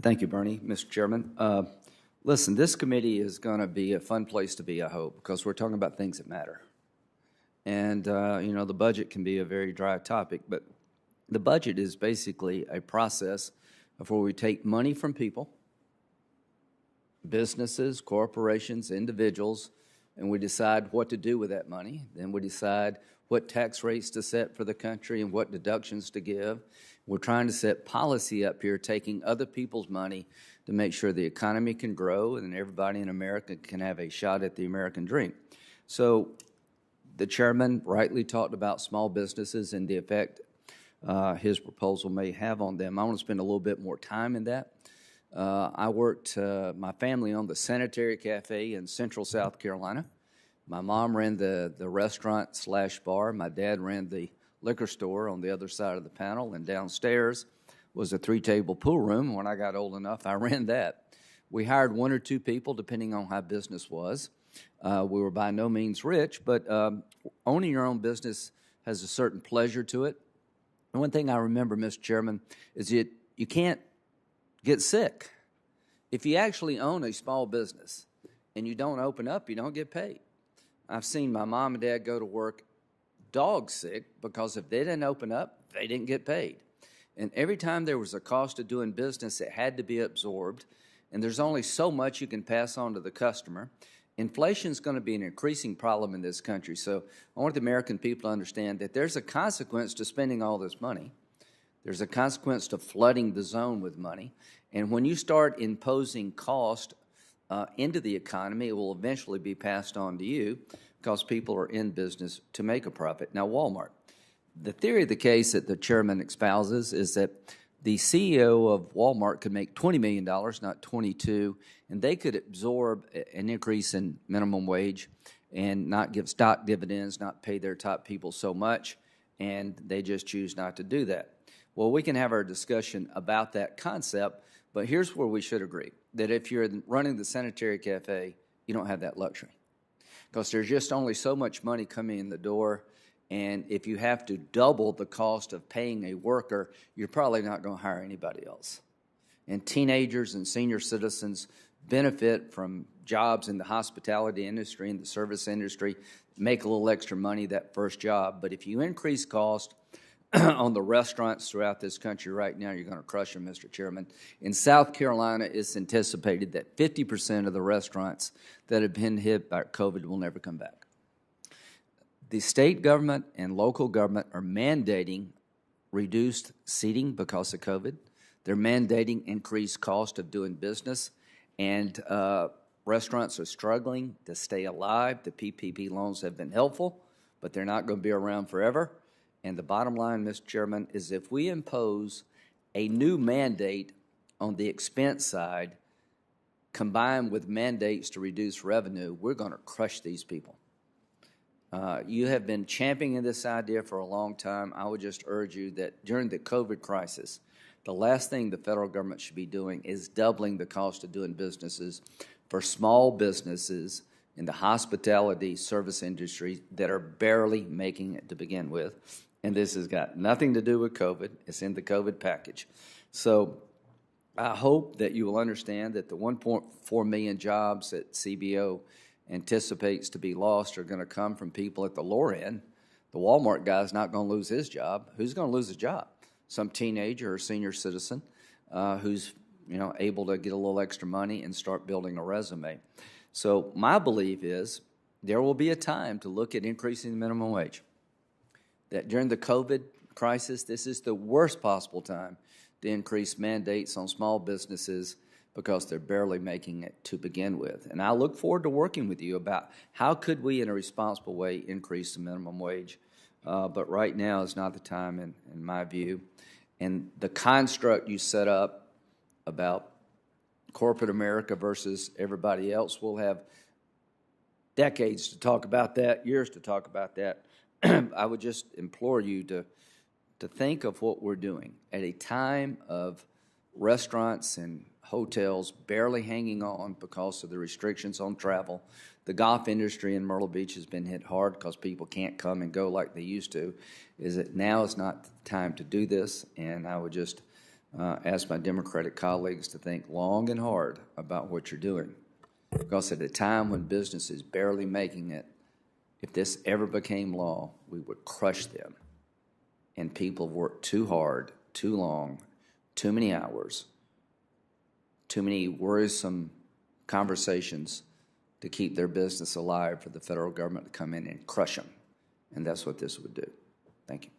Thank you, Bernie. Mr. Chairman. Listen, this committee is going to be a fun place to be, I hope, because we're talking about things that matter. And, the budget can be a very dry topic, but the budget is basically a process of where we take money from people, businesses, corporations, individuals, and we decide what to do with that money. Then we decide what tax rates to set for the country and what deductions to give. We're trying to set policy up here, taking other people's money to make sure the economy can grow and everybody in America can have a shot at the American dream. So the chairman rightly talked about small businesses and the effect his proposal may have on them. I want to spend a little bit more time in that. I worked, my family owned the Sanitary Cafe in Central South Carolina. My mom ran the restaurant/bar. My dad ran the liquor store on the other side of the panel, and downstairs was a 3-table pool room. When I got old enough, I ran that. We hired 1 or 2 people, depending on how business was. We were by no means rich, but owning your own business has a certain pleasure to it. And one thing I remember, Mr. Chairman, is that you can't get sick. If you actually own a small business and you don't open up, you don't get paid. I've seen my mom and dad go to work dog sick because if they didn't open up, they didn't get paid. And every time there was a cost of doing business, it had to be absorbed. And there's only so much you can pass on to the customer. Inflation is going to be an increasing problem in this country. So I want the American people to understand that there's a consequence to spending all this money. There's a consequence to flooding the zone with money. And when you start imposing cost into the economy, it will eventually be passed on to you because people are in business to make a profit. Now, Walmart. The theory of the case that the chairman espouses is that the CEO of Walmart could make $20 million, not $22, and they could absorb an increase in minimum wage and not give stock dividends, not pay their top people so much, and they just choose not to do that. Well, we can have our discussion about that concept, but here's where we should agree, that if you're running the Sanitary Cafe, you don't have that luxury because there's just only so much money coming in the door. And if you have to double the cost of paying a worker, you're probably not going to hire anybody else. And teenagers and senior citizens benefit from jobs in the hospitality industry and the service industry, make a little extra money that first job. But if you increase cost on the restaurants throughout this country right now, you're going to crush them, Mr. Chairman. In South Carolina, it's anticipated that 50% of the restaurants that have been hit by COVID will never come back. The state government and local government are mandating reduced seating because of COVID. They're mandating increased cost of doing business, and restaurants are struggling to stay alive. The PPP loans have been helpful, but they're not going to be around forever. And the bottom line, Mr. Chairman, is if we impose a new mandate on the expense side combined with mandates to reduce revenue, we're going to crush these people. You have been championing this idea for a long time. I would just urge you that during the COVID crisis, the last thing the federal government should be doing is doubling the cost of doing businesses for small businesses in the hospitality service industry that are barely making it to begin with. And this has got nothing to do with COVID. It's in the COVID package. So I hope that you will understand that the 1.4 million jobs that CBO anticipates to be lost are going to come from people at the lower end. The Walmart guy's not going to lose his job. Who's going to lose his job? Some teenager or senior citizen who's able to get a little extra money and start building a resume. So my belief is there will be a time to look at increasing the minimum wage. That during the COVID crisis, this is the worst possible time to increase mandates on small businesses because they're barely making it to begin with. And I look forward to working with you about how could we, in a responsible way, increase the minimum wage. But right now is not the time, in my view. And the construct you set up about corporate America versus everybody else, we'll have decades to talk about that, years to talk about that. I would just implore you to think of what we're doing at a time of restaurants and hotels barely hanging on because of the restrictions on travel. The golf industry in Myrtle Beach has been hit hard because people can't come and go like they used to. Is that now is not the time to do this, and I would just ask my Democratic colleagues to think long and hard about what you're doing. Because at a time when business is barely making it, if this ever became law, we would crush them. And people work too hard, too long, too many hours, too many worrisome conversations to keep their business alive for the federal government to come in and crush them. And that's what this would do. Thank you.